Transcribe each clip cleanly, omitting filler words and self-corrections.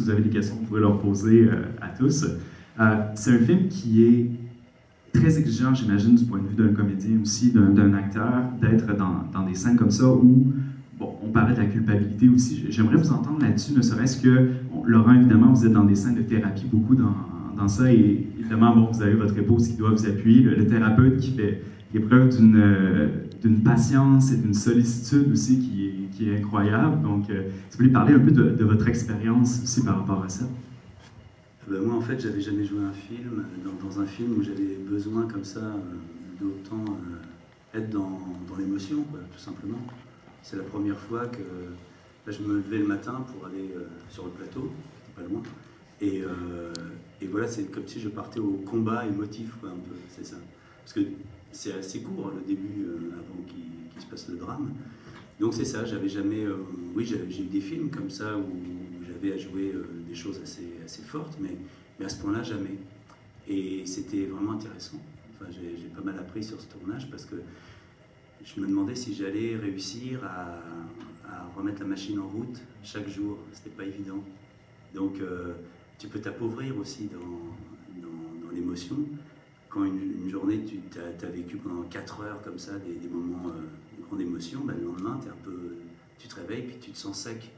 vous avez des questions, vous pouvez leur poser à tous. C'est un film qui est très exigeant, j'imagine, du point de vue d'un comédien aussi, d'un acteur, d'être dans des scènes comme ça où, bon, on parlait de la culpabilité aussi. J'aimerais vous entendre là-dessus, ne serait-ce que, bon, Laurent, évidemment, vous êtes dans des scènes de thérapie beaucoup dans ça, et évidemment, bon, vous avez votre épouse qui doit vous appuyer, le thérapeute qui fait preuve d'une patience et d'une sollicitude aussi qui est incroyable. Donc, si vous voulez parler un peu de votre expérience aussi par rapport à ça. Ben moi, en fait, j'avais jamais joué un film, dans un film où j'avais besoin, comme ça, d'autant être dans l'émotion, quoi, tout simplement. C'est la première fois que là, je me levais le matin pour aller sur le plateau, c'était pas loin, et voilà, c'est comme si je partais au combat émotif, quoi, un peu, c'est ça. Parce que c'est assez court, le début, avant qu'il se passe le drame. Donc c'est ça, j'avais jamais... oui, j'ai eu des films comme ça où j'avais à jouer des choses assez fortes, mais à ce point-là, jamais. Et c'était vraiment intéressant. Enfin, j'ai pas mal appris sur ce tournage parce que je me demandais si j'allais réussir à remettre la machine en route chaque jour. C'était pas évident. Donc tu peux t'appauvrir aussi dans l'émotion. Quand une journée, tu as vécu pendant 4 heures comme ça des moments de grande émotion, ben, le lendemain, tu te réveilles puis tu te sens sec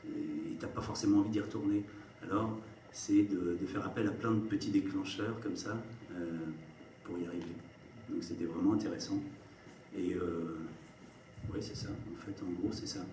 et tu n'as pas forcément envie d'y retourner. Alors, c'est de faire appel à plein de petits déclencheurs comme ça pour y arriver. Donc c'était vraiment intéressant. Et oui, c'est ça, en fait, en gros, c'est ça.